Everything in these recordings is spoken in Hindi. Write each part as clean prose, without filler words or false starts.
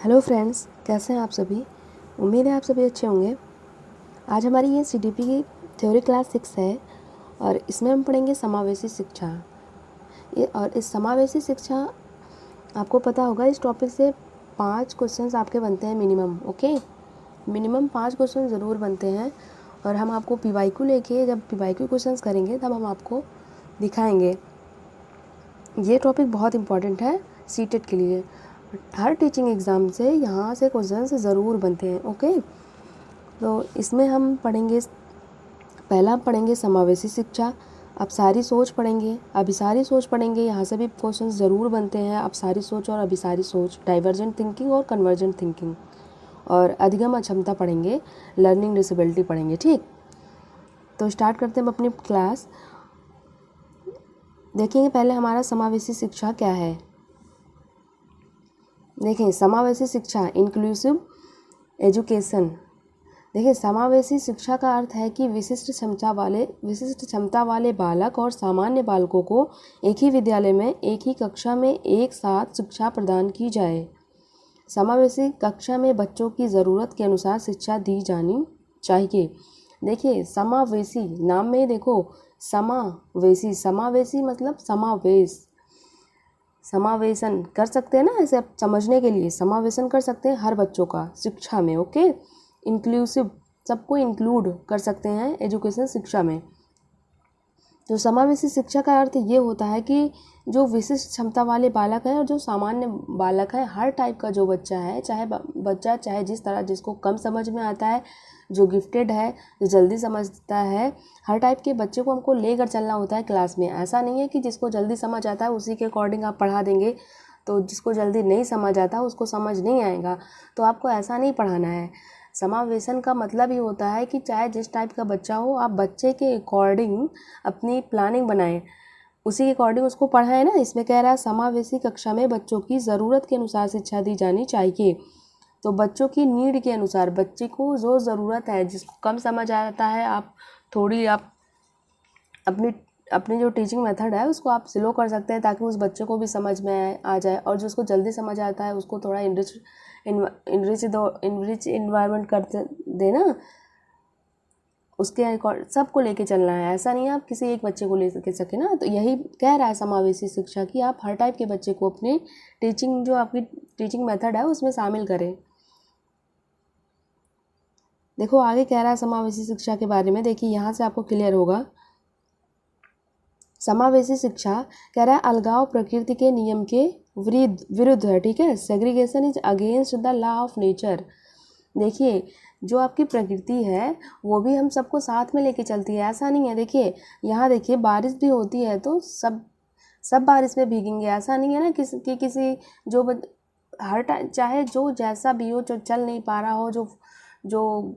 हेलो फ्रेंड्स, कैसे हैं आप सभी। उम्मीद है आप सभी अच्छे होंगे। आज हमारी ये सीडीपी की थ्योरी क्लास 6 है और इसमें हम पढ़ेंगे समावेशी शिक्षा। और इस समावेशी शिक्षा आपको पता होगा, इस टॉपिक से 5 क्वेश्चंस आपके बनते हैं मिनिमम। ओके, मिनिमम 5 क्वेश्चन ज़रूर बनते हैं और हम आपको पीवाईक्यू लेके जब पीवाईक्यू क्वेश्चंस करेंगे तब हम आपको दिखाएंगे। ये टॉपिक बहुत इंपॉर्टेंट है सीटेट के लिए। हर टीचिंग एग्ज़ाम से यहाँ से क्वेश्चंस ज़रूर बनते हैं। ओके, तो इसमें हम पढ़ेंगे, पहला पढ़ेंगे समावेशी शिक्षा। अब सारी सोच पढ़ेंगे, अभिसारी सोच पढ़ेंगे। यहाँ से भी क्वेश्चंस ज़रूर बनते हैं। अब सारी सोच और अभिसारी सोच, डाइवर्जेंट थिंकिंग और कन्वर्जेंट थिंकिंग। और अधिगम अक्षमता पढ़ेंगे, लर्निंग डिसेबिलिटी पढ़ेंगे। ठीक, तो स्टार्ट करते हैं हम अपनी क्लास। देखेंगे पहले हमारा समावेशी शिक्षा क्या है। देखें, समावेशी शिक्षा इंक्लूसिव एजुकेशन। देखिए, समावेशी शिक्षा का अर्थ है कि विशिष्ट क्षमता वाले बालक और सामान्य बालकों को एक ही विद्यालय में एक ही कक्षा में एक साथ शिक्षा प्रदान की जाए। समावेशी कक्षा में बच्चों की ज़रूरत के अनुसार शिक्षा दी जानी चाहिए। देखिए, समावेशी नाम में ही देखो, समावेशी मतलब समावेश, समावेशन कर सकते हैं ना, ऐसे आप समझने के लिए समावेशन कर सकते हैं हर बच्चों का शिक्षा में। ओके, इंक्लूसिव, सबको इंक्लूड कर सकते हैं एजुकेशन शिक्षा में। तो समावेशी शिक्षा का अर्थ ये होता है कि जो विशिष्ट क्षमता वाले बालक है और जो सामान्य बालक है, हर टाइप का जो बच्चा है, चाहे जिस तरह, जिसको कम समझ में आता है, जो गिफ्टेड है, जो जल्दी समझता है, हर टाइप के बच्चे को हमको लेकर चलना होता है क्लास में। ऐसा नहीं है कि जिसको जल्दी समझ आता है उसी के अकॉर्डिंग आप पढ़ा देंगे, तो जिसको जल्दी नहीं समझ आता उसको समझ नहीं आएगा, तो आपको ऐसा नहीं पढ़ाना है। समावेशन का मतलब ये होता है कि चाहे जिस टाइप का बच्चा हो, आप बच्चे के अकॉर्डिंग अपनी प्लानिंग बनाएं, उसी के अकॉर्डिंग उसको पढ़ाएं ना। इसमें कह रहा है समावेशी कक्षा में बच्चों की ज़रूरत के अनुसार शिक्षा दी जानी चाहिए। तो बच्चों की नीड के अनुसार, बच्चे को जो ज़रूरत है, जिसको कम समझ आता है, आप अपनी जो टीचिंग मेथड है उसको आप स्लो कर सकते हैं ताकि उस बच्चे को भी समझ में आ जाए। और जिसको जल्दी समझ आता है उसको थोड़ा इनरिच इन्वायरमेंट कर देना, उसके सबको लेके चलना है। ऐसा नहीं है आप किसी एक बच्चे को ले सके ना। तो यही कह रहा है समावेशी शिक्षा की आप हर टाइप के बच्चे को अपनी टीचिंग, जो आपकी टीचिंग मेथड है उसमें शामिल करें। देखो आगे कह रहा है समावेशी शिक्षा के बारे में। देखिए, यहाँ से आपको क्लियर होगा। समावेशी शिक्षा कह रहा है अलगाव प्रकृति के नियम के विरुद्ध है। ठीक है, segregation is against the law of nature. देखिए, जो आपकी प्रकृति है वो भी हम सबको साथ में लेके चलती है। ऐसा नहीं है, देखिए यहाँ देखिए, बारिश भी होती है तो सब बारिश में भीगेंगे, ऐसा नहीं है ना। किसी जो हर टाइम, चाहे जो जैसा भी हो, जो चल नहीं पा रहा हो, जो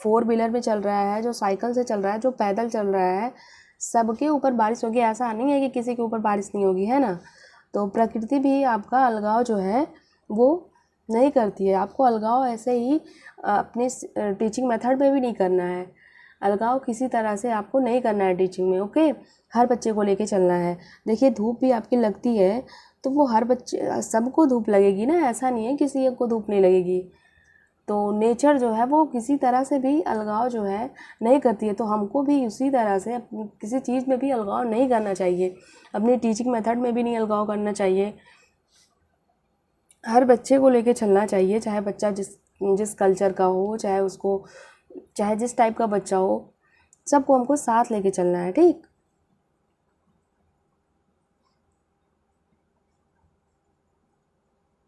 4 व्हीलर में चल रहा है, जो साइकिल से चल रहा है, जो पैदल चल रहा है, सबके ऊपर बारिश होगी। ऐसा नहीं है कि किसी के ऊपर बारिश नहीं होगी, है ना। तो प्रकृति भी आपका अलगाव जो है वो नहीं करती है। आपको अलगाव ऐसे ही अपने टीचिंग मेथड में भी नहीं करना है। अलगाव किसी तरह से आपको नहीं करना है टीचिंग में। ओके, हर बच्चे को लेके चलना है। देखिए, धूप भी आपकी लगती है तो वो हर बच्चे, सबको धूप लगेगी ना, ऐसा नहीं है किसी एक को धूप नहीं लगेगी। तो नेचर जो है वो किसी तरह से भी अलगाव जो है नहीं करती है। तो हमको भी उसी तरह से अपनी किसी चीज़ में भी अलगाव नहीं करना चाहिए, अपनी टीचिंग मेथड में भी नहीं अलगाव करना चाहिए। हर बच्चे को लेके चलना चाहिए, चाहे बच्चा जिस कल्चर का हो, चाहे जिस टाइप का बच्चा हो, सबको हमको साथ लेके चलना है। ठीक,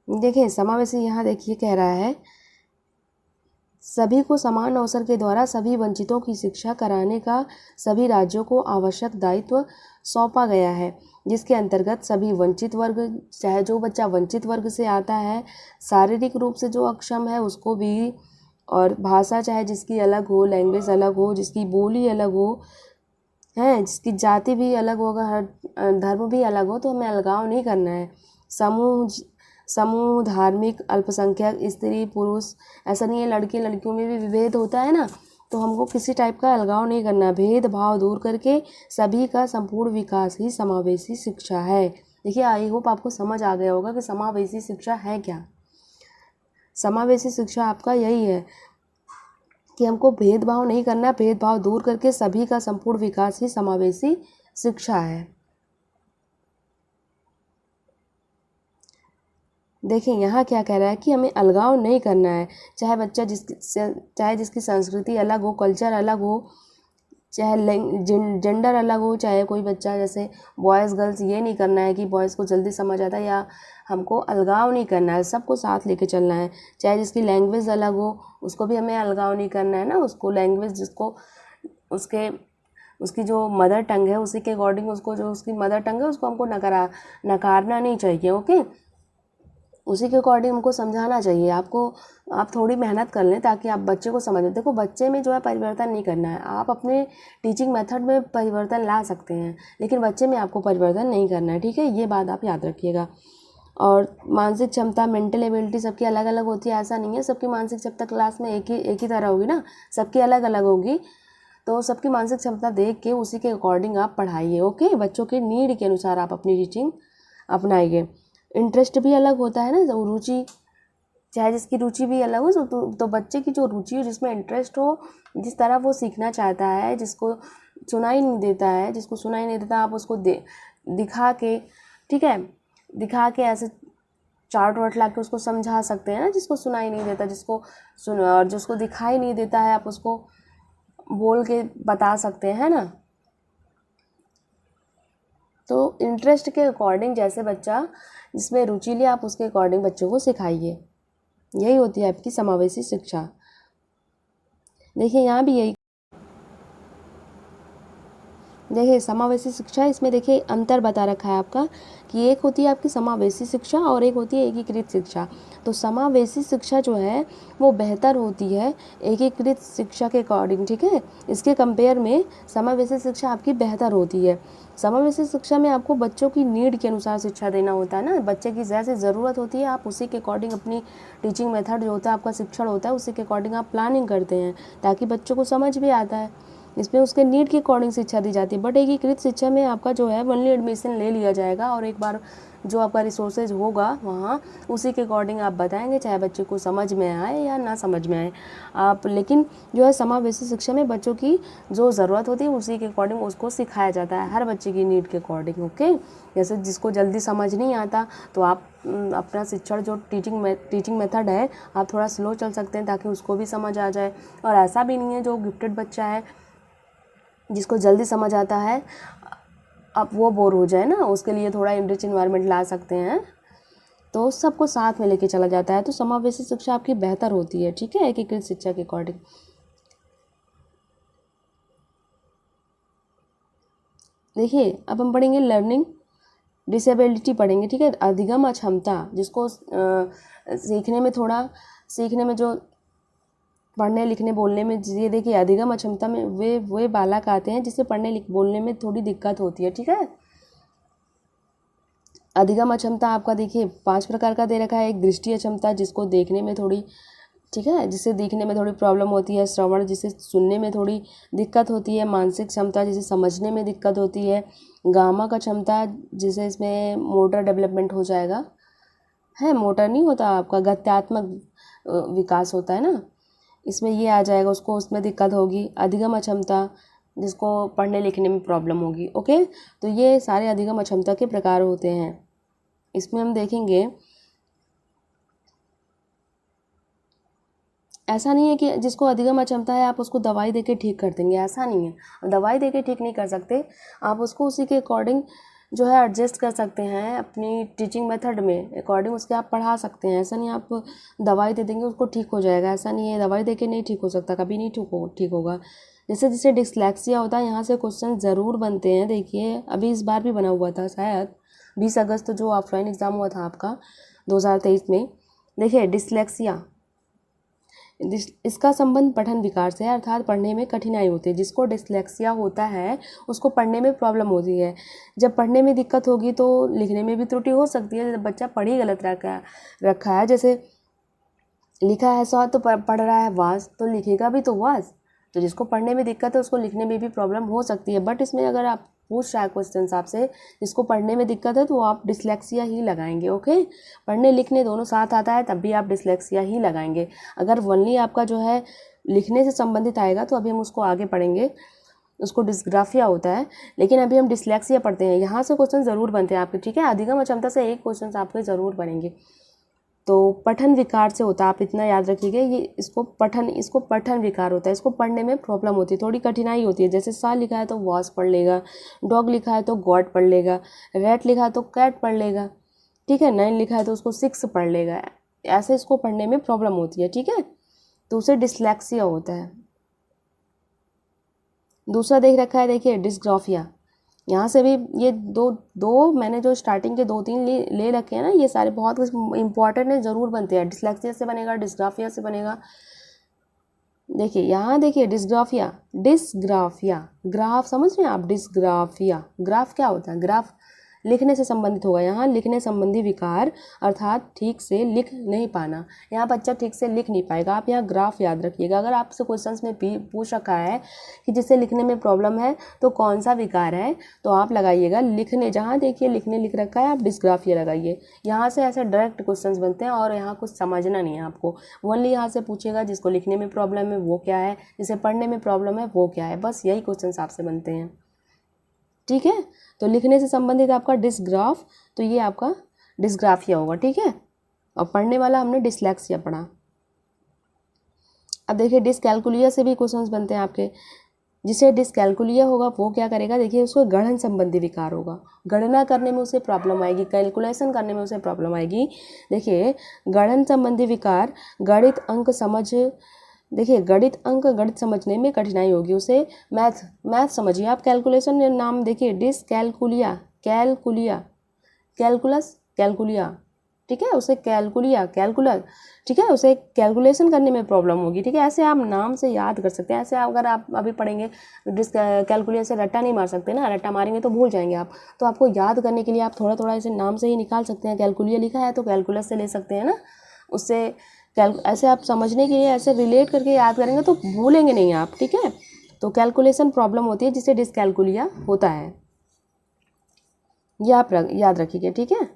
देखिए समावेशी यहाँ देखिए कह रहा है सभी को समान अवसर के द्वारा सभी वंचितों की शिक्षा कराने का सभी राज्यों को आवश्यक दायित्व सौंपा गया है, जिसके अंतर्गत सभी वंचित वर्ग, चाहे जो बच्चा वंचित वर्ग से आता है, शारीरिक रूप से जो अक्षम है उसको भी, और भाषा चाहे जिसकी अलग हो, लैंग्वेज अलग हो, जिसकी बोली अलग हो, है जिसकी जाति भी अलग होगा, हर धर्म भी अलग हो, तो हमें अलगाव नहीं करना है। समूह, धार्मिक, अल्पसंख्यक, स्त्री पुरुष, ऐसा नहीं है, लड़के लड़कियों में भी विभेद होता है ना। तो हमको किसी टाइप का अलगाव नहीं करना, भेदभाव दूर करके सभी का संपूर्ण विकास ही समावेशी शिक्षा है। देखिए, आई होप आपको समझ आ गया होगा कि समावेशी शिक्षा है क्या। समावेशी शिक्षा आपका यही है कि हमको भेदभाव नहीं करना, भेदभाव दूर करके सभी का संपूर्ण विकास ही समावेशी शिक्षा है। देखिए यहाँ क्या कह रहा है कि हमें अलगाव नहीं करना है, चाहे बच्चा जिसकी संस्कृति अलग हो, कल्चर अलग हो, चाहे जेंडर अलग हो, चाहे कोई बच्चा जैसे बॉयज़ गर्ल्स, ये नहीं करना है कि बॉयज़ को जल्दी समझ आता है, या हमको अलगाव नहीं करना है, सबको साथ लेके चलना है। चाहे जिसकी लैंग्वेज अलग हो उसको भी हमें अलगाव नहीं करना है ना, उसको लैंग्वेज जिसको उसकी जो मदर टंग है उसी के अकॉर्डिंग उसको, जो उसकी मदर टंग है उसको हमको नकारना नहीं चाहिए। ओके, उसी के अकॉर्डिंग हमको समझाना चाहिए। आप थोड़ी मेहनत कर लें ताकि आप बच्चे को समझें। देखो बच्चे में जो है परिवर्तन नहीं करना है, आप अपने टीचिंग मेथड में परिवर्तन ला सकते हैं, लेकिन बच्चे में आपको परिवर्तन नहीं करना है, ठीक है, ये बात आप याद रखिएगा। और मानसिक क्षमता, मेंटल एबिलिटी सबकी अलग अलग होती है, ऐसा नहीं है सबकी मानसिक क्षमता क्लास में एक ही तरह होगी ना, सबकी अलग अलग होगी। तो सबकी मानसिक क्षमता देख के उसी के अकॉर्डिंग आप पढ़ाइए। ओके, बच्चों के नीड के अनुसार आप अपनी टीचिंग अपनाइए। इंटरेस्ट भी अलग होता है ना, रुचि, चाहे जिसकी रुचि भी अलग हो, तो बच्चे की जो रुचि हो, जिसमें इंटरेस्ट हो, जिस तरह वो सीखना चाहता है, जिसको सुनाई नहीं देता आप उसको दिखा के, ठीक है, दिखा के ऐसे चार्ट वार्ट ला के उसको समझा सकते हैं ना, जिसको सुनाई नहीं देता, और जिसको दिखाई नहीं देता है आप उसको बोल के बता सकते हैं ना। तो इंटरेस्ट के अकॉर्डिंग जैसे बच्चा जिसमें रुचि ले, आप उसके अकॉर्डिंग बच्चों को सिखाइए, यही होती है आपकी समावेशी शिक्षा। देखिए यहाँ भी यही, देखिए समावेशी शिक्षा, इसमें देखिए अंतर बता रखा है आपका कि एक होती है आपकी समावेशी शिक्षा और एक होती है एकीकृत शिक्षा। तो समावेशी शिक्षा जो है वो बेहतर होती है एकीकृत शिक्षा के अकॉर्डिंग, ठीक है, इसके कंपेयर में समावेशी शिक्षा आपकी बेहतर होती है। समावेशी शिक्षा में आपको बच्चों की नीड के अनुसार शिक्षा देना होता है ना, बच्चे की जैसे ज़रूरत होती है आप उसी के अकॉर्डिंग अपनी टीचिंग मेथड जो होता है, आपका शिक्षण होता है, उसी के अकॉर्डिंग आप प्लानिंग करते हैं ताकि बच्चों को समझ भी आता है, इसमें उसके नीड के अकॉर्डिंग शिक्षा दी जाती है। बट एकीकृत शिक्षा में आपका जो है वनली एडमिशन ले लिया जाएगा और एक बार जो आपका रिसोर्सेज होगा वहाँ उसी के अकॉर्डिंग आप बताएंगे, चाहे बच्चे को समझ में आए या ना समझ में आए आप। लेकिन जो है समावेशी शिक्षा में बच्चों की जो ज़रूरत होती है उसी के अकॉर्डिंग उसको सिखाया जाता है, हर बच्चे की नीड के अकॉर्डिंग। ओके, जैसे जिसको जल्दी समझ नहीं आता तो आप अपना शिक्षण जो टीचिंग मेथड है आप थोड़ा स्लो चल सकते हैं ताकि उसको भी समझ आ जाए। और ऐसा भी नहीं है जो गिफ्टेड बच्चा है जिसको जल्दी समझ आता है अब वो बोर हो जाए ना, उसके लिए थोड़ा इनरिच इन्वायरमेंट ला सकते हैं, तो सबको साथ में लेके चला जाता है। तो समावेशी शिक्षा आपकी बेहतर होती है, ठीक है, एकीकृत शिक्षा के अकॉर्डिंग। देखिए अब हम पढ़ेंगे लर्निंग डिसेबिलिटी पढ़ेंगे, ठीक है, अधिगम अक्षमता, जिसको सीखने में जो पढ़ने लिखने बोलने में, ये देखिए अधिगम अक्षमता में वे बालक आते हैं जिसे पढ़ने बोलने में थोड़ी दिक्कत होती है, ठीक है। अधिगम अक्षमता आपका देखिए 5 प्रकार का दे रखा है। एक दृष्टि अक्षमता जिसको देखने में थोड़ी, ठीक है, जिसे देखने में थोड़ी प्रॉब्लम होती है। श्रवण जिसे सुनने में थोड़ी दिक्कत होती है। मानसिक क्षमता जिसे समझने में दिक्कत होती है। गामा का क्षमता जिसे इसमें मोटर डेवलपमेंट हो जाएगा, है मोटर नहीं होता आपका, गत्यात्मक विकास होता है ना, इसमें ये आ जाएगा, उसको उसमें दिक्कत होगी। अधिगम अक्षमता जिसको पढ़ने लिखने में प्रॉब्लम होगी। ओके, तो ये सारे अधिगम अक्षमता के प्रकार होते हैं। इसमें हम देखेंगे ऐसा नहीं है कि जिसको अधिगम अक्षमता है आप उसको दवाई देके ठीक कर देंगे, ऐसा नहीं है, दवाई देके ठीक नहीं कर सकते, आप उसको उसी के अकॉर्डिंग जो है एडजस्ट कर सकते हैं, अपनी टीचिंग मेथड में अकॉर्डिंग उसके आप पढ़ा सकते हैं। ऐसा नहीं आप दवाई दे देंगे उसको ठीक हो जाएगा, ऐसा नहीं है, दवाई देके नहीं ठीक हो सकता, कभी नहीं ठीक होगा। जैसे जिसे डिस्लेक्सिया होता है, यहाँ से क्वेश्चन ज़रूर बनते हैं। देखिए अभी इस बार भी बना हुआ था शायद 20 अगस्त जो ऑफलाइन एग्ज़ाम हुआ था आपका 2023 में। देखिए डिस्लेक्सिया, इसका संबंध पठन विकार से है, अर्थात पढ़ने में कठिनाई होती है। जिसको डिस्लेक्सिया होता है उसको पढ़ने में प्रॉब्लम होती है। जब पढ़ने में दिक्कत होगी तो लिखने में भी त्रुटि हो सकती है। जब बच्चा पढ़ ही गलत रखा है, जैसे लिखा है सौ तो पढ़ रहा है वास, तो लिखेगा भी तो वास। तो जिसको पढ़ने में दिक्कत है उसको लिखने में भी प्रॉब्लम हो सकती है। बट इसमें अगर आप पूछ रहा है क्वेश्चन आपसे, जिसको पढ़ने में दिक्कत है तो आप डिसलेक्सिया ही लगाएंगे। ओके, पढ़ने लिखने दोनों साथ आता है तब भी आप डिसलेक्सिया ही लगाएंगे। अगर ओनली आपका जो है लिखने से संबंधित आएगा तो अभी हम उसको आगे पढ़ेंगे, उसको डिस्ग्राफिया होता है, लेकिन अभी हम डिसलेक्सिया पढ़ते हैं। यहाँ से क्वेश्चन ज़रूर बनते हैं आपके, ठीक है, अधिगम अक्षमता से एक क्वेश्चन आपके ज़रूर बनेंगे। तो पठन विकार से होता है, आप इतना याद रखिएगा, ये इसको पठन विकार होता है, इसको पढ़ने में प्रॉब्लम होती है, थोड़ी कठिनाई होती है। जैसे सा लिखा है तो वॉस पढ़ लेगा, डॉग लिखा है तो गॉड पढ़ लेगा, रैट लिखा है तो कैट पढ़ लेगा, ठीक है, 9 लिखा है तो उसको 6 पढ़ लेगा, ऐसे इसको पढ़ने में प्रॉब्लम होती है, ठीक है, तो उसे डिसलेक्सिया होता है। दूसरा देख रखा है, देखिए डिस्ग्राफिया। यहाँ से भी ये दो मैंने जो स्टार्टिंग के 2-3 ले रखे हैं ना, ये सारे बहुत इंपॉर्टेंट है, ज़रूर बनते हैं। डिसलेक्सिया से बनेगा, डिस्ग्राफिया से बनेगा। देखिए यहाँ देखिए डिस्ग्राफिया, ग्राफ समझ रहे हैं आप, डिस्ग्राफिया, ग्राफ क्या होता है, ग्राफ लिखने से संबंधित होगा। यहाँ लिखने संबंधी विकार अर्थात ठीक से लिख नहीं पाना, यहाँ बच्चा ठीक से लिख नहीं पाएगा। आप यहाँ ग्राफ याद रखिएगा। अगर आपसे क्वेश्चंस में पूछ रखा है कि जिससे लिखने में प्रॉब्लम है तो कौन सा विकार है, तो आप लगाइएगा लिखने, जहाँ देखिए लिखने लिख रखा है आप डिस्ग्राफिया लगाइए। यहाँ से ऐसे डायरेक्ट क्वेश्चन बनते हैं और यहाँ कुछ समझना नहीं है आपको। ओनली यहाँ से पूछेगा जिसको लिखने में प्रॉब्लम है वो क्या है, जिसे पढ़ने में प्रॉब्लम है वो क्या है, बस यही क्वेश्चन आपसे बनते हैं, ठीक है। तो लिखने से संबंधित आपका डिस्ग्राफ, तो ये आपका डिस्ग्राफिया होगा, ठीक है। और पढ़ने वाला हमने डिसलेक्सिया पढ़ा। अब देखिए डिसकैलकुलिया से भी क्वेश्चंस बनते हैं आपके। जिसे डिसकैलकुलिया होगा वो क्या करेगा, देखिए उसको गणन संबंधी विकार होगा, गणना करने में उसे प्रॉब्लम आएगी, कैलकुलेशन करने में उसे प्रॉब्लम आएगी। देखिए गणन संबंधी विकार, गणित अंक समझ, देखिए गणित समझने में कठिनाई होगी उसे, मैथ समझिए आप, कैलकुलेशन नाम देखिए डिसकैलकुलिया, कैलकुलिया, ठीक है, उसे कैलकुलर, ठीक है, उसे कैलकुलेशन करने में प्रॉब्लम होगी, ठीक है। ऐसे आप नाम से याद कर सकते हैं। ऐसे अगर आप अभी पढ़ेंगे कैलकुलिया से रट्टा नहीं मार सकते ना, रट्टा मारेंगे तो भूल जाएंगे आप, तो आपको याद करने के लिए आप थोड़ा थोड़ा ऐसे नाम से ही निकाल सकते हैं। कैलकुलिया लिखा है तो कैलकुलस से ले सकते हैं ना, उससे ऐसे आप समझने के लिए ऐसे रिलेट करके याद करेंगे तो भूलेंगे नहीं आप, ठीक है। तो कैलकुलेशन प्रॉब्लम होती है जिसे डिसकैलकुलिया होता है, ये आप याद रखिएगा, ठीक है।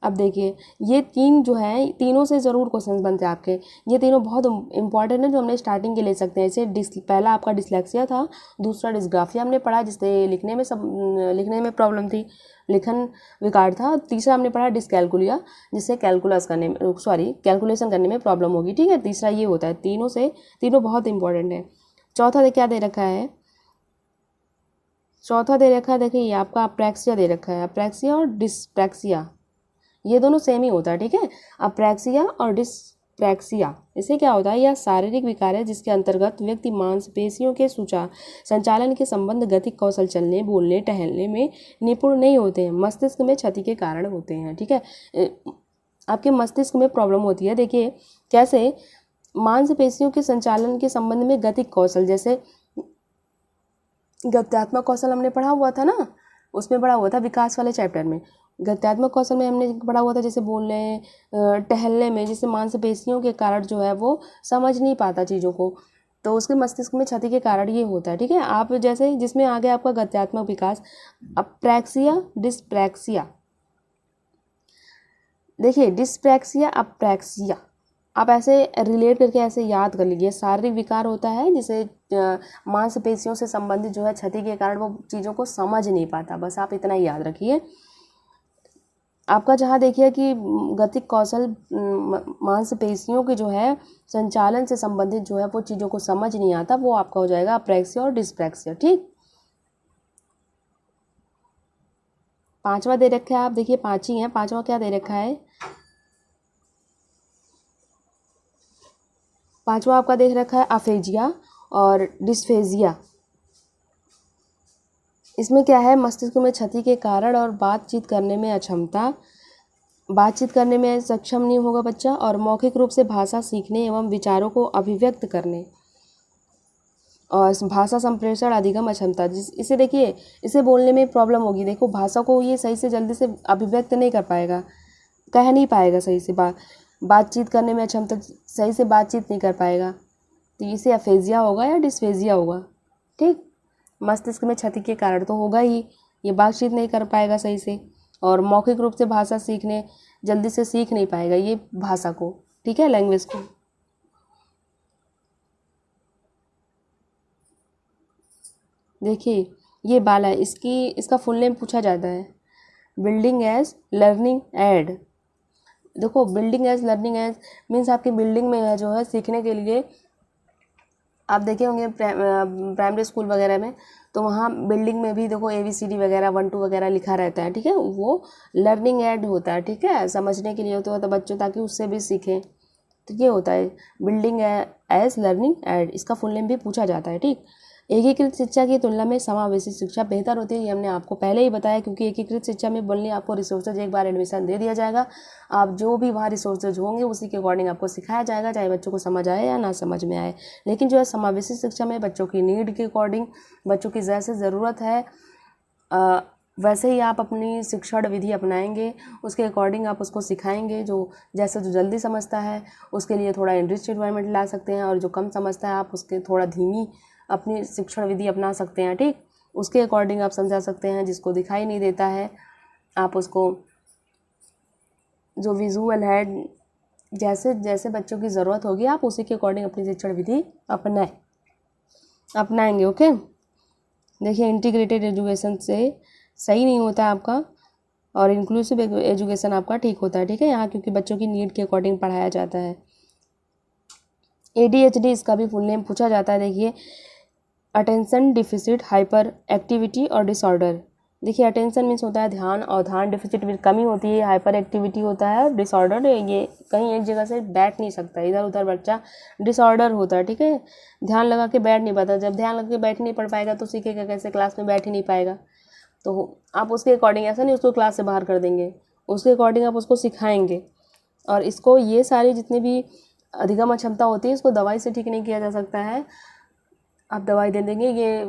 अब देखिए ये 3 जो है, तीनों से ज़रूर क्वेश्चंस बनते हैं आपके। ये तीनों बहुत इंपॉर्टेंट है, जो हमने स्टार्टिंग के ले सकते हैं। जैसे पहला आपका डिसलेक्सिया था, दूसरा डिस्ग्राफिया हमने पढ़ा जिससे लिखने में प्रॉब्लम थी, लिखन विकार था। तीसरा हमने पढ़ा डिसकैलकुलिया, जिससे कैलकुलेशन करने में प्रॉब्लम होगी, ठीक है। तीसरा ये होता है, तीनों बहुत इंपॉर्टेंट है। चौथा क्या दे रखा है, देखिए ये आपका अप्रैक्सिया दे रखा है। अप्रैक्सिया और डिस्प्रैक्सिया ये दोनों सेम ही होता है, ठीक है। अप्रैक्सिया और डिस्प्रैक्सिया, इसे क्या होता है, यह शारीरिक विकार है जिसके अंतर्गत व्यक्ति मांसपेशियों के संचालन के संबंध गतिक कौशल, चलने बोलने टहलने में निपुण नहीं होते हैं, मस्तिष्क में क्षति के कारण होते हैं, ठीक है। आपके मस्तिष्क में प्रॉब्लम होती है। देखिए कैसे, मांसपेशियों के संचालन के संबंध में गतिक कौशल, जैसे गत्यात्मक कौशल हमने पढ़ा हुआ था ना, उसमें पढ़ा हुआ था विकास वाले चैप्टर में। गत्यात्मक कौशल में हमने पढ़ा हुआ था जैसे बोलने टहलने में, जिससे मांसपेशियों के कारण जो है वो समझ नहीं पाता चीज़ों को, तो उसके मस्तिष्क में क्षति के कारण ये होता है, ठीक है। आप जैसे जिसमें आ गया आपका गत्यात्मक विकास। अप्रैक्सिया डिस्प्रैक्सिया, देखिए डिस्प्रैक्सिया अप्रैक्सिया, आप ऐसे रिलेट करके ऐसे याद कर लीजिए। शारीरिक विकार होता है जिसे मांसपेशियों से संबंधित जो है क्षति के कारण वो चीज़ों को समझ नहीं पाता, बस आप इतना ही याद रखिए। आपका जहाँ देखिए कि गतिक कौशल मांसपेशियों के जो है संचालन से संबंधित जो है वो चीज़ों को समझ नहीं आता, वो आपका हो जाएगा अप्रैक्सिया और डिस्प्रैक्सिया, ठीक। 5वां दे रखा है, आप देखिए 5 ही है। 5वां क्या दे रखा है, 5वां आपका देख रखा है अफेजिया और डिस्फेजिया। इसमें क्या है, मस्तिष्क में क्षति के कारण और बातचीत करने में अक्षमता, बातचीत करने में सक्षम नहीं होगा बच्चा, और मौखिक रूप से भाषा सीखने एवं विचारों को अभिव्यक्त करने, और भाषा संप्रेषण अधिगम अक्षमता, इसे देखिए इसे बोलने में प्रॉब्लम होगी। देखो भाषा को ये सही से जल्दी से अभिव्यक्त नहीं कर पाएगा, कह नहीं पाएगा सही से, बातचीत करने में अक्षमता, सही से बातचीत नहीं कर पाएगा, तो इसे अफेजिया होगा या डिस्फेजिया होगा, ठीक। मस्तिष्क में क्षति के कारण तो होगा ही, ये बातचीत नहीं कर पाएगा सही से, और मौखिक रूप से भाषा सीखने जल्दी से सीख नहीं पाएगा ये भाषा को, ठीक है, लैंग्वेज को। देखिए ये बाला, इसका फुल नेम पूछा जाता है, बिल्डिंग एज लर्निंग एड। देखो building as learning as means आपकी बिल्डिंग में है जो है सीखने के लिए, आप देखे होंगे प्राइमरी स्कूल वगैरह में, तो वहाँ बिल्डिंग में भी देखो ABCD वगैरह 1 2 वगैरह लिखा रहता है, ठीक है, वो लर्निंग एड होता है, ठीक है, समझने के लिए होता है तो बच्चों ताकि उससे भी सीखें, तो ये होता है बिल्डिंग एज लर्निंग एड, इसका फुल नेम भी पूछा जाता है, ठीक। एकीकृत शिक्षा की तुलना में समावेशी शिक्षा बेहतर होती है, ये हमने आपको पहले ही बताया, क्योंकि एकीकृत शिक्षा में बोलने आपको रिसोर्सेज एक बार एडमिशन दे दिया जाएगा, आप जो भी वहाँ रिसोर्सेज होंगे उसी के अकॉर्डिंग आपको सिखाया जाएगा, चाहे बच्चों को समझ आए या ना समझ में आए। लेकिन जो है समावेशी शिक्षा में बच्चों की नीड के अकॉर्डिंग, बच्चों की जैसे ज़रूरत है वैसे ही आप अपनी शिक्षण विधि अपनाएंगे, उसके अकॉर्डिंग आप उसको सिखाएंगे, जो जल्दी समझता है उसके लिए थोड़ा एनरिच्ड एनवायरनमेंट ला सकते हैं, और जो कम समझता है आप उसके थोड़ा धीमी अपनी शिक्षण विधि अपना सकते हैं, ठीक, उसके अकॉर्डिंग आप समझा सकते हैं। जिसको दिखाई नहीं देता है आप उसको जो विजुअल है, जैसे जैसे बच्चों की ज़रूरत होगी आप उसी के अकॉर्डिंग अपनी शिक्षण विधि अपनाएंगे। ओके, देखिए इंटीग्रेटेड एजुकेशन से सही नहीं होता आपका, और इंक्लूसिव एजुकेशन आपका ठीक होता है, ठीक है, यहाँ क्योंकि बच्चों की नीड के अकॉर्डिंग पढ़ाया जाता है। ADHD इसका भी फुल नेम पूछा जाता है, देखिए अटेंशन डिफिसिट हाइपर एक्टिविटी और डिसऑर्डर। देखिए अटेंशन मीन्स होता है ध्यान, और ध्यान डिफिसिट में कमी होती है, हाइपर एक्टिविटी होता है, डिसऑर्डर ये कहीं एक जगह से बैठ नहीं सकता, इधर उधर बच्चा डिसऑर्डर होता है, ठीक है, ध्यान लगा के बैठ नहीं पाता, जब ध्यान लगा के बैठ नहीं पढ़ पाएगा तो सीखेगा कैसे, क्लास में बैठ ही नहीं पाएगा, तो आप उसके अकॉर्डिंग ऐसा नहीं उसको क्लास से बाहर कर देंगे, उसके अकॉर्डिंग आप उसको सिखाएंगे। और इसको ये सारी जितनी भी अधिगम क्षमता होती है इसको दवाई से ठीक नहीं किया जा सकता है, आप दवाई दे देंगे ये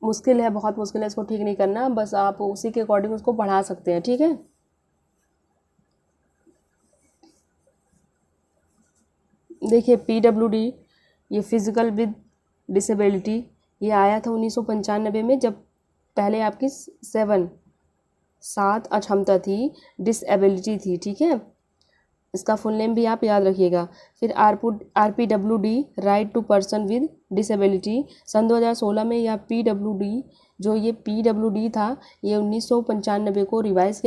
मुश्किल है, बहुत मुश्किल है इसको ठीक नहीं करना, बस आप उसी के अकॉर्डिंग उसको पढ़ा सकते हैं, ठीक है। देखिए PWD ये फिजिकल विद डिसेबिलिटी, ये आया था 1995 में, जब पहले आपकी 7 अक्षमता थी, डिसेबिलिटी थी, ठीक है, इसका फुल नेम भी आप याद रखिएगा। फिर RPWD right to person with disability, सन 2016 में यह PWD जो ये PWD था ये 1995 को रिवाइज़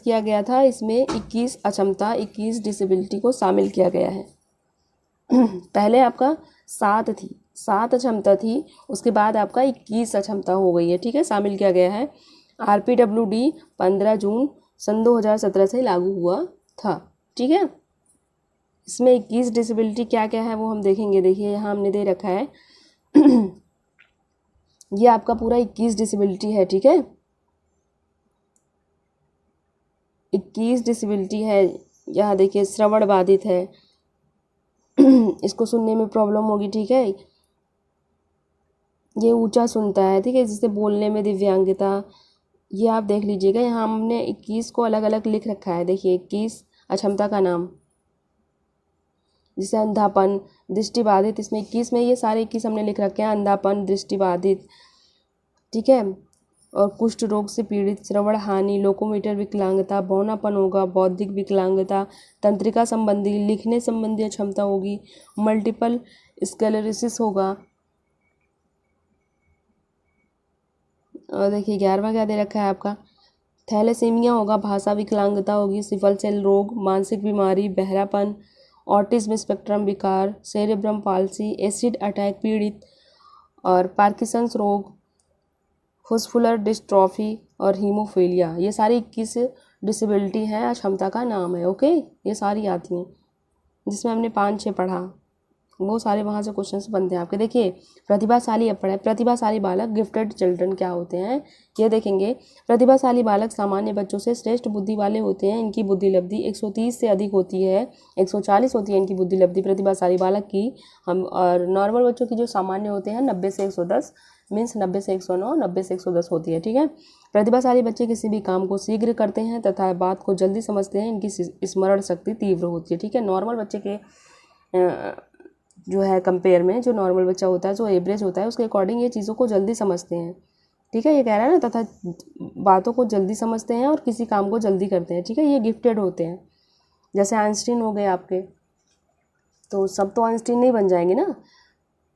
किया गया था, इसमें 21 अक्षमता 21 डिसेबिलिटी को शामिल किया गया है। पहले आपका 7 अक्षमता थी, उसके बाद आपका 21 अक्षमता हो गई है, ठीक है, शामिल किया गया है। RPWD 15 जून सन 2017 से लागू हुआ था, ठीक है। इसमें 21 डिसेबिलिटी क्या क्या है वो हम देखेंगे। देखिए यहाँ हमने दे रखा है ये आपका पूरा 21 डिसेबिलिटी है, ठीक है, 21 डिसेबिलिटी है। यहाँ देखिए श्रवण बाधित है इसको सुनने में प्रॉब्लम होगी, ठीक है, ये ऊंचा सुनता है, ठीक है, जिससे बोलने में दिव्यांगता, ये आप देख लीजिएगा, यहाँ हमने 21 को अलग अलग लिख रखा है। देखिए 21 अक्षमता का नाम, जैसे अंधापन, दृष्टिबाधित, इसमें 21 में ये सारे 21 हमने लिख रखे हैं, अंधापन, दृष्टिबाधित, ठीक है, और कुष्ठ रोग से पीड़ित, श्रवण हानि, लोकोमोटर विकलांगता, बौनापन होगा, बौद्धिक विकलांगता, तंत्रिका संबंधी, लिखने संबंधी अक्षमता होगी, मल्टीपल स्क्लेरोसिस होगा। और देखिए 11वां क्या दे रखा है आपका, थैलेसीमिया होगा, भाषा विकलांगता होगी, सिकल सेल रोग, मानसिक बीमारी, बहरापन, ऑटिज्म स्पेक्ट्रम विकार, सेरेब्रम पाल्सी, एसिड अटैक पीड़ित, और पार्किंसंस रोग, फुस्फुलर डिस्ट्रॉफी और हीमोफीलिया, ये सारी 21 डिसेबिलिटी हैं, अक्षमता का नाम है। ओके, ये सारी आती हैं, जिसमें हमने 5-6 पढ़ा, वो सारे वहाँ से क्वेश्चंस बनते हैं आपके। देखिए प्रतिभाशाली अब पढ़े, प्रतिभाशाली बालक गिफ्टेड चिल्ड्रन क्या होते हैं ये देखेंगे। प्रतिभाशाली बालक सामान्य बच्चों से श्रेष्ठ बुद्धि वाले होते हैं, इनकी बुद्धि लब्धि 130 से अधिक होती है, 140 होती है इनकी बुद्धि लब्धि प्रतिभाशाली बालक की। हम और नॉर्मल बच्चों की जो सामान्य होते हैं 90 से 110 मीन्स 90 से 109, 90 से 110 होती है, ठीक है। प्रतिभाशाली बच्चे किसी भी काम को शीघ्र करते हैं तथा बात को जल्दी समझते हैं, इनकी स्मरण शक्ति तीव्र होती है, ठीक है। नॉर्मल बच्चे के जो है कंपेयर में जो नॉर्मल बच्चा होता है, जो एवरेज होता है, उसके अकॉर्डिंग ये चीज़ों को जल्दी समझते हैं। ठीक है, ये कह रहा है ना, तथा बातों को जल्दी समझते हैं और किसी काम को जल्दी करते हैं। ठीक है, ये गिफ्टेड होते हैं। जैसे आइंस्टीन हो गए आपके, तो सब तो आइंस्टीन नहीं बन जाएंगे ना,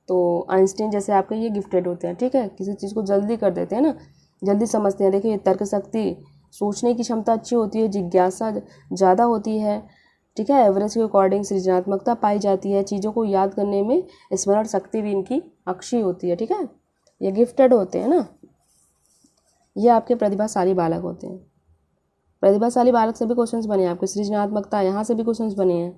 तो आइंस्टीन जैसे आपके ये गिफ्टेड होते हैं। ठीक है, किसी चीज़ को जल्दी कर देते हैं ना, जल्दी समझते हैं। देखिए, तर्क शक्ति, सोचने की क्षमता अच्छी होती है, जिज्ञासा ज़्यादा होती है। ठीक है, एवरेज के अकॉर्डिंग सृजनात्मकता पाई जाती है, चीज़ों को याद करने में स्मरण शक्ति भी इनकी अच्छी होती है। ठीक है, ये गिफ्टेड होते हैं ना, ये आपके प्रतिभाशाली बालक होते हैं। प्रतिभाशाली बालक से भी क्वेश्चंस बने हैं आपके, सृजनात्मकता यहाँ से भी क्वेश्चंस बने हैं।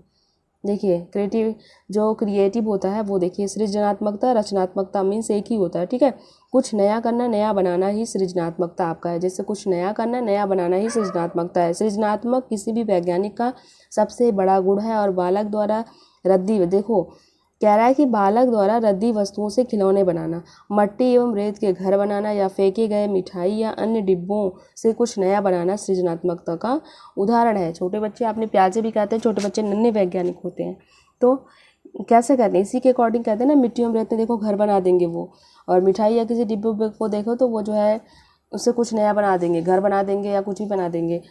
देखिए, जो क्रिएटिव होता है वो, देखिए सृजनात्मकता रचनात्मकता मीन्स एक ही होता है। ठीक है, कुछ नया करना, नया बनाना ही सृजनात्मकता आपका है। जैसे कुछ नया करना, नया बनाना ही सृजनात्मकता है। सृजनात्मक किसी भी वैज्ञानिक का सबसे बड़ा गुण है। और बालक द्वारा रद्दी, देखो कह रहा है कि बालक द्वारा रद्दी वस्तुओं से खिलौने बनाना, मट्टी एवं रेत के घर बनाना या फेंके गए मिठाई या अन्य डिब्बों से कुछ नया बनाना सृजनात्मकता का उदाहरण है। छोटे बच्चे, आपने प्याजे भी कहते हैं, छोटे बच्चे नन्हे वैज्ञानिक होते हैं। तो कैसे कहते हैं, इसी के अकॉर्डिंग कहते हैं ना, मिट्टी एवं रेत में देखो घर बना देंगे वो, और मिठाई या किसी डिब्बे को देखो तो वो जो है उससे कुछ नया बना देंगे, घर बना देंगे या कुछ भी बना देंगे।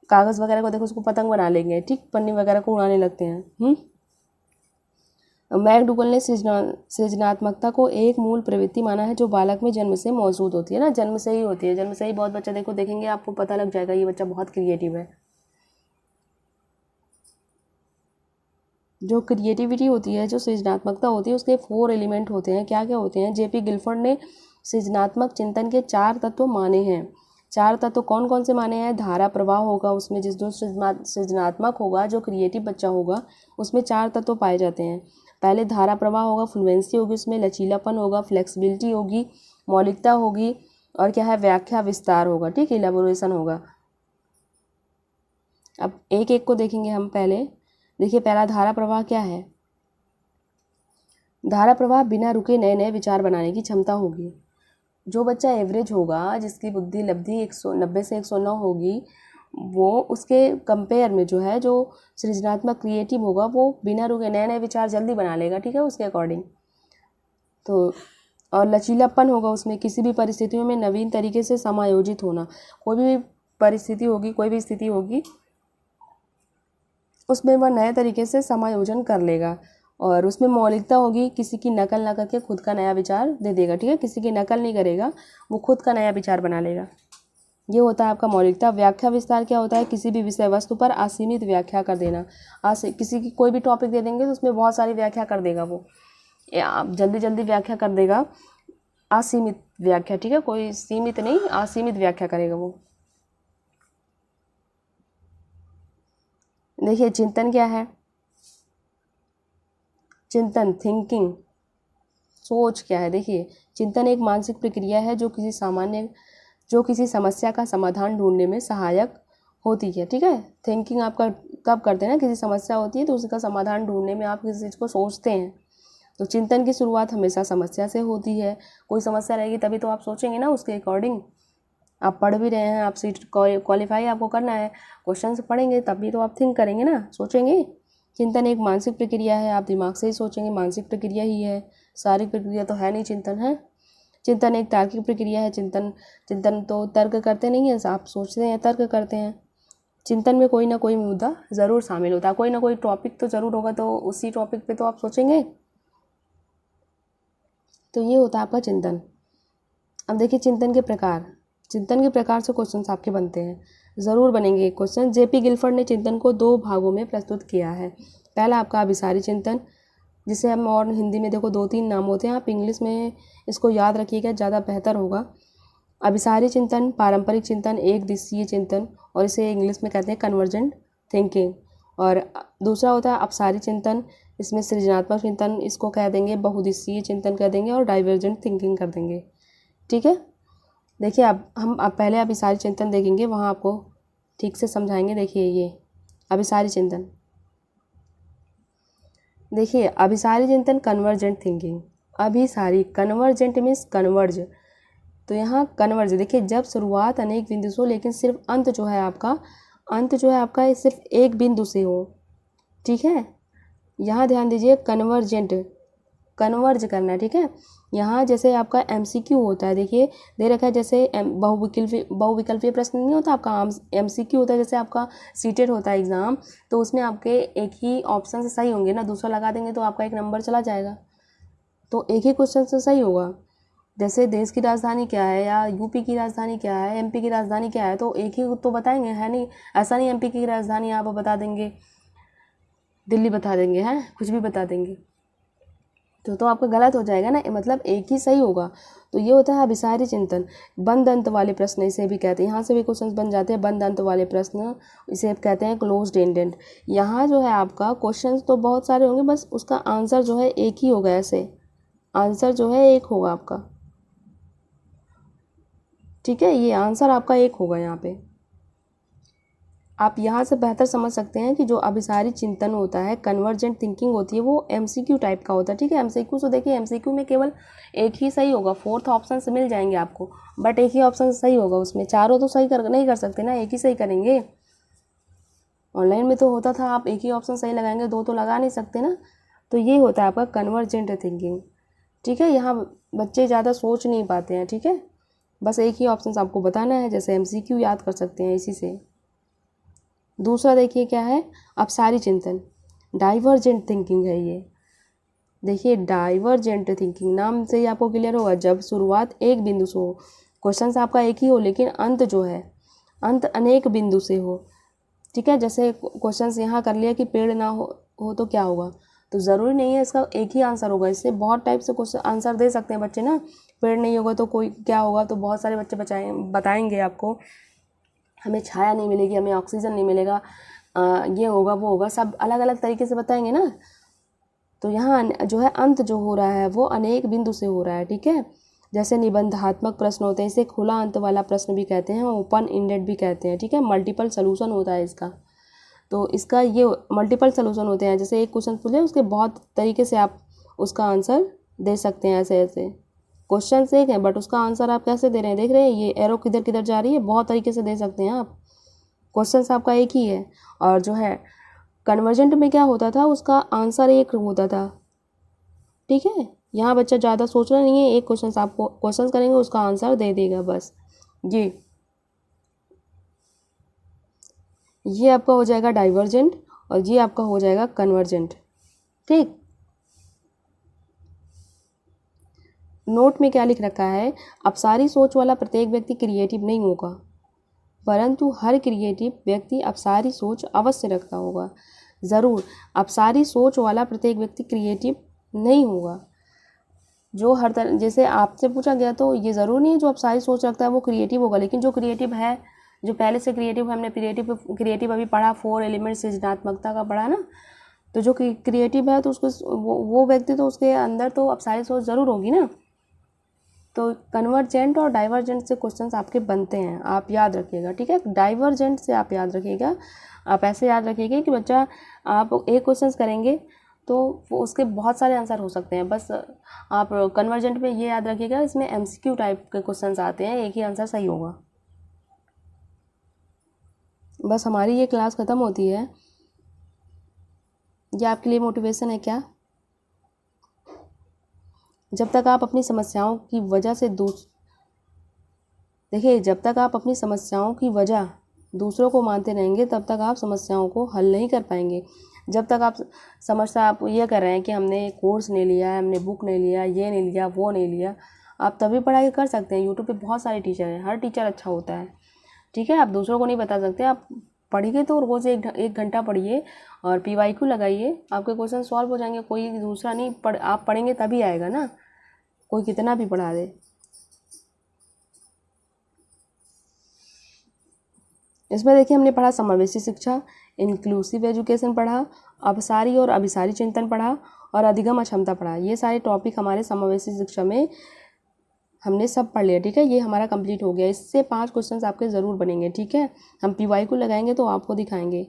कागज़ वगैरह को देखो, उसको पतंग बना लेंगे। ठीक, पन्नी वगैरह को उड़ाने लगते हैं। मैकडूगल ने सृजनात्मकता को एक मूल प्रवृत्ति माना है जो बालक में जन्म से मौजूद होती है ना, जन्म से ही होती है। जन्म से ही बहुत बच्चा देखो, देखेंगे आपको पता लग जाएगा ये बच्चा बहुत क्रिएटिव है। जो क्रिएटिविटी होती है, जो सृजनात्मकता होती है, उसके 4 एलिमेंट होते हैं। क्या क्या होते हैं? जेपी गिलफोर्ड ने सृजनात्मक चिंतन के 4 तत्व माने हैं। 4 तत्व कौन कौन से माने हैं? धारा प्रवाह होगा उसमें, जो सृजनात्मक होगा, जो क्रिएटिव बच्चा होगा, उसमें 4 तत्व पाए जाते हैं। पहले धारा प्रवाह होगा, फ्लुएंसी होगी, उसमें लचीलापन होगा, फ्लेक्सिबिलिटी होगी, मौलिकता होगी, और क्या है? व्याख्या विस्तार होगा। ठीक, इलेबोरेशन होगा। अब एक एक को देखेंगे हम। पहले देखिए, पहला धारा प्रवाह क्या है? धारा प्रवाह बिना रुके नए नए विचार बनाने की क्षमता होगी। जो बच्चा एवरेज होगा, जिसकी बुद्धि लब्धि 190 से 109 होगी, वो उसके कंपेयर में जो है, जो सृजनात्मक क्रिएटिव होगा, वो बिना रुके नए नए विचार जल्दी बना लेगा। ठीक है, उसके अकॉर्डिंग। तो और लचीलापन होगा उसमें, किसी भी परिस्थितियों में नवीन तरीके से समायोजित होना। कोई भी परिस्थिति होगी, कोई भी स्थिति होगी, उसमें वह नए तरीके से समायोजन कर लेगा। और उसमें मौलिकता होगी, किसी की नकल ना करके खुद का नया विचार दे देगा। ठीक है, किसी की नकल नहीं करेगा, वो खुद का नया विचार बना लेगा। ये होता है आपका मौलिकता। व्याख्या विस्तार क्या होता है? किसी भी विषय वस्तु पर असीमित व्याख्या कर देना। किसी की कोई भी टॉपिक दे देंगे तो उसमें बहुत सारी व्याख्या कर देगा वो, जल्दी जल्दी व्याख्या कर देगा। असीमित व्याख्या, ठीक है, कोई सीमित नहीं, असीमित व्याख्या करेगा वो। देखिए, चिंतन क्या है? चिंतन, थिंकिंग, सोच क्या है? देखिए, चिंतन एक मानसिक प्रक्रिया है जो किसी समस्या का समाधान ढूंढने में सहायक होती है। ठीक है, थिंकिंग आपका कब करते हैं ना, किसी समस्या होती है तो उसका समाधान ढूंढने में आप किसी चीज़ को सोचते हैं। तो चिंतन की शुरुआत हमेशा समस्या से होती है। कोई समस्या रहेगी तभी तो आप सोचेंगे ना, उसके अकॉर्डिंग। आप पढ़ भी रहे हैं, आप सीट क्वालिफाई आपको करना है, क्वेश्चन पढ़ेंगे तभी तो आप थिंक करेंगे ना, सोचेंगे। चिंतन एक मानसिक प्रक्रिया है, आप दिमाग से ही सोचेंगे, मानसिक प्रक्रिया ही है, शारीरिक प्रक्रिया तो है नहीं चिंतन है। चिंतन एक तार्किक प्रक्रिया है। चिंतन तो तर्क करते नहीं है, आप सोचते हैं, तर्क करते हैं। चिंतन में कोई ना कोई मुद्दा ज़रूर शामिल होता है, कोई ना कोई टॉपिक तो ज़रूर होगा, तो उसी टॉपिक पे तो आप सोचेंगे। तो ये होता है आपका चिंतन। अब देखिए, चिंतन के प्रकार से क्वेश्चन आपके बनते हैं, ज़रूर बनेंगे क्वेश्चन। जेपी गिलफोर्ड ने चिंतन को 2 भागों में प्रस्तुत किया है। पहला आपका अभिसारी चिंतन, जिसे हम और हिंदी में देखो 2-3 नाम होते हैं, आप इंग्लिश में इसको याद रखिएगा, ज़्यादा बेहतर होगा। अभिसारी चिंतन, पारंपरिक चिंतन, एक दिशीय चिंतन, और इसे इंग्लिश में कहते हैं कन्वर्जेंट थिंकिंग। और दूसरा होता है अपसारी चिंतन, इसमें सृजनात्मक चिंतन इसको कह देंगे, बहुदिशीय चिंतन कह देंगे, और डाइवर्जेंट थिंकिंग कर देंगे। ठीक है, देखिए अब पहले अभिसारी चिंतन देखेंगे, वहाँ आपको ठीक से समझाएंगे। देखिए, ये अभिसारी चिंतन, देखिए अभिसारी चिंतन, कन्वर्जेंट थिंकिंग। अभिसारी, कन्वर्जेंट मीन्स कन्वर्ज, तो यहाँ कन्वर्ज, देखिए जब शुरुआत अनेक बिंदु से हो, लेकिन सिर्फ अंत जो है आपका सिर्फ एक बिंदु से हो। ठीक है, यहाँ ध्यान दीजिए, कन्वर्जेंट, कन्वर्ज करना है, ठीक है। यहाँ जैसे आपका एमसीक्यू होता है, देखिए दे रखा है जैसे बहुविकल्पीय प्रश्न नहीं होता आपका, एमसीक्यू होता है, जैसे आपका सीटेड होता है एग्ज़ाम, तो उसमें आपके एक ही ऑप्शन से सही होंगे ना, दूसरा लगा देंगे तो आपका एक नंबर चला जाएगा, तो एक ही क्वेश्चन से सही होगा। जैसे देश की राजधानी क्या है, या यूपी की राजधानी क्या है, एमपी की राजधानी क्या है, तो एक ही तो बताएंगे, है नहीं, ऐसा नहीं एमपी की राजधानी आप बता देंगे, दिल्ली बता देंगे, हैं कुछ भी बता देंगे, तो आपका गलत हो जाएगा ना, मतलब एक ही सही होगा। तो ये होता है अभिसारी चिंतन। बंद अंत वाले प्रश्न इसे भी कहते हैं, यहाँ से भी क्वेश्चंस बन जाते हैं बंद अंत वाले प्रश्न, इसे कहते हैं क्लोज्ड एंडेड। यहाँ जो है आपका क्वेश्चंस तो बहुत सारे होंगे, बस उसका आंसर जो है एक ही होगा, ऐसे आंसर जो है एक होगा आपका, ठीक है, ये आंसर आपका एक होगा यहाँ पे। आप यहाँ से बेहतर समझ सकते हैं कि जो अभिसारी चिंतन होता है, कन्वर्जेंट थिंकिंग होती है, वो एमसीक्यू टाइप का होता है, ठीक है। एमसीक्यू से देखिए, एमसीक्यू में केवल एक ही सही होगा, फोर्थ ऑप्शन से मिल जाएंगे आपको, बट एक ही ऑप्शन सही होगा, उसमें चारों तो सही नहीं कर सकते ना, एक ही सही करेंगे। ऑनलाइन में तो होता था आप एक ही ऑप्शन सही लगाएंगे, दो तो लगा नहीं सकते ना, तो ये होता है आपका कन्वर्जेंट थिंकिंग, ठीक है। यहाँ बच्चे ज़्यादा सोच नहीं पाते हैं, ठीक है, बस एक ही ऑप्शन आपको बताना है, जैसे एमसीक्यू याद कर सकते हैं इसी से। दूसरा देखिए क्या है, अपसारी चिंतन, डाइवर्जेंट थिंकिंग है ये। देखिए डाइवर्जेंट थिंकिंग नाम से ही आपको क्लियर होगा, जब शुरुआत एक बिंदु से हो, क्वेश्चन आपका एक ही हो, लेकिन अंत जो है, अंत अनेक बिंदु से हो, ठीक है। जैसे क्वेश्चन यहाँ कर लिया कि पेड़ ना हो तो क्या होगा, तो ज़रूरी नहीं है इसका एक ही आंसर होगा, इससे बहुत टाइप से क्वेश्चन आंसर दे सकते हैं बच्चे ना। पेड़ नहीं होगा तो कोई क्या होगा, तो बहुत सारे बच्चे बताएंगे आपको, हमें छाया नहीं मिलेगी, हमें ऑक्सीजन नहीं मिलेगा, ये होगा वो होगा, सब अलग अलग तरीके से बताएंगे ना। तो यहाँ जो है अंत जो हो रहा है वो अनेक बिंदु से हो रहा है, ठीक है। जैसे निबंधात्मक प्रश्न होते हैं, इसे खुला अंत वाला प्रश्न भी कहते हैं, ओपन इंडेड भी कहते हैं, ठीक है। मल्टीपल सोल्यूशन होता है इसका, तो इसका ये मल्टीपल सोल्यूशन होते हैं, जैसे एक क्वेश्चन पूछे उसके बहुत तरीके से आप उसका आंसर दे सकते हैं, ऐसे ऐसे क्वेश्चन एक है बट उसका आंसर आप कैसे दे रहे हैं, देख रहे हैं ये एरो किधर किधर जा रही है, बहुत तरीके से दे सकते हैं आप, क्वेश्चन आपका एक ही है। और जो है कन्वर्जेंट में क्या होता था, उसका आंसर एक होता था, ठीक है। यहाँ बच्चा ज़्यादा सोचना नहीं है, एक क्वेश्चन आपको क्वेश्चन करेंगे उसका आंसर दे देगा बस। ये आपका हो जाएगा डाइवर्जेंट, और ये आपका हो जाएगा कन्वर्जेंट, ठीक। नोट में क्या लिख रखा है, अपसारी सोच वाला प्रत्येक व्यक्ति क्रिएटिव नहीं होगा, परंतु हर क्रिएटिव व्यक्ति अपसारी सोच अवश्य रखता होगा। ज़रूर, अपसारी सोच वाला प्रत्येक व्यक्ति क्रिएटिव नहीं होगा, जो हर तरह, जैसे आपसे पूछा गया तो ये ज़रूर नहीं है जो अपसारी सोच रखता है वो क्रिएटिव होगा, लेकिन जो क्रिएटिव है, जो पहले से क्रिएटिव है, हमने क्रिएटिव अभी पढ़ा, 4 एलिमेंट सृजनात्मकता का पढ़ा ना, तो जो क्रिएटिव है तो उसको वो व्यक्ति तो उसके अंदर तो अपसारी सोच ज़रूर होगी ना। तो कन्वर्जेंट और डाइवर्जेंट से क्वेश्चंस आपके बनते हैं, आप याद रखिएगा, ठीक है। डाइवर्जेंट से आप याद रखिएगा, आप ऐसे याद रखिएगा कि बच्चा आप एक क्वेश्चंस करेंगे तो वो उसके बहुत सारे आंसर हो सकते हैं, बस आप कन्वर्जेंट में ये याद रखिएगा इसमें एमसीक्यू टाइप के क्वेश्चंस आते हैं, एक ही आंसर सही होगा। बस हमारी ये क्लास ख़त्म होती है, ये आपके लिए मोटिवेशन है क्या। जब तक आप अपनी समस्याओं की वजह से देखिए, जब तक आप अपनी समस्याओं की वजह दूसरों को मानते रहेंगे तब तक आप समस्याओं को हल नहीं कर पाएंगे। जब तक आप आप ये कर रहे हैं कि हमने कोर्स नहीं लिया है, हमने बुक नहीं लिया, ये नहीं लिया, वो नहीं लिया, आप तभी पढ़ाई कर सकते हैं। यूट्यूब पे बहुत सारे टीचर हैं, हर टीचर अच्छा होता है, ठीक है। आप दूसरों को नहीं बता सकते, आप पढ़िए तो रोज़ एक घंटा पढ़िए और PYQ लगाइए, आपके क्वेश्चन सॉल्व हो जाएंगे। कोई दूसरा नहीं आप पढ़ेंगे तभी आएगा ना, कोई कितना भी पढ़ा दे। इसमें देखिए हमने पढ़ा समावेशी शिक्षा, इंक्लूसिव एजुकेशन पढ़ा, अपसारी और अभिसारी चिंतन पढ़ा, और अधिगम अक्षमता पढ़ा। ये सारे टॉपिक हमारे समावेशी शिक्षा में हमने सब पढ़ लिया, ठीक है। ये हमारा कंप्लीट हो गया, इससे 5 क्वेश्चंस आपके ज़रूर बनेंगे, ठीक है। हम PYQ लगाएंगे तो आपको दिखाएंगे,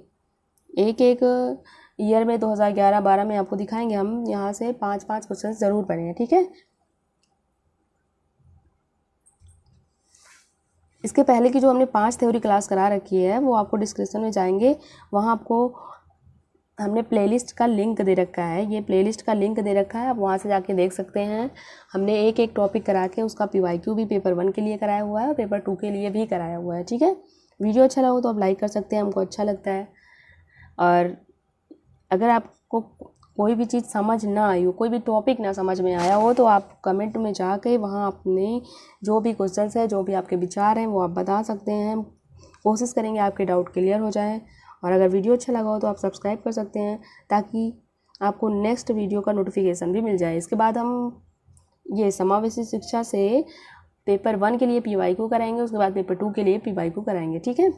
एक ईयर में 2011-12 में आपको दिखाएंगे हम, यहाँ से 5-5 क्वेश्चन ज़रूर बने, ठीक है। इसके पहले की जो हमने 5 थ्योरी क्लास करा रखी है वो आपको डिस्क्रिप्शन में जाएंगे, वहाँ आपको हमने प्लेलिस्ट का लिंक दे रखा है, ये प्लेलिस्ट का लिंक दे रखा है, आप वहाँ से जाके देख सकते हैं। हमने एक एक टॉपिक करा के उसका PYQ भी पेपर 1 के लिए कराया हुआ है और पेपर 2 के लिए भी कराया हुआ है। ठीक है, वीडियो अच्छा लगा तो आप लाइक कर सकते हैं, हमको अच्छा लगता है। और अगर आपको कोई भी चीज़ समझ ना आई हो, कोई भी टॉपिक ना समझ में आया हो, तो आप कमेंट में जाके वहाँ अपने जो भी क्वेश्चंस है, जो भी आपके विचार हैं, वो आप बता सकते हैं। कोशिश करेंगे आपके डाउट क्लियर हो जाए। और अगर वीडियो अच्छा लगा हो तो आप सब्सक्राइब कर सकते हैं, ताकि आपको नेक्स्ट वीडियो का नोटिफिकेशन भी मिल जाए। इसके बाद हम ये समावेशी शिक्षा से पेपर 1 के लिए PYQ कराएंगे, उसके बाद पेपर 2 के लिए PYQ कराएंगे। ठीक है।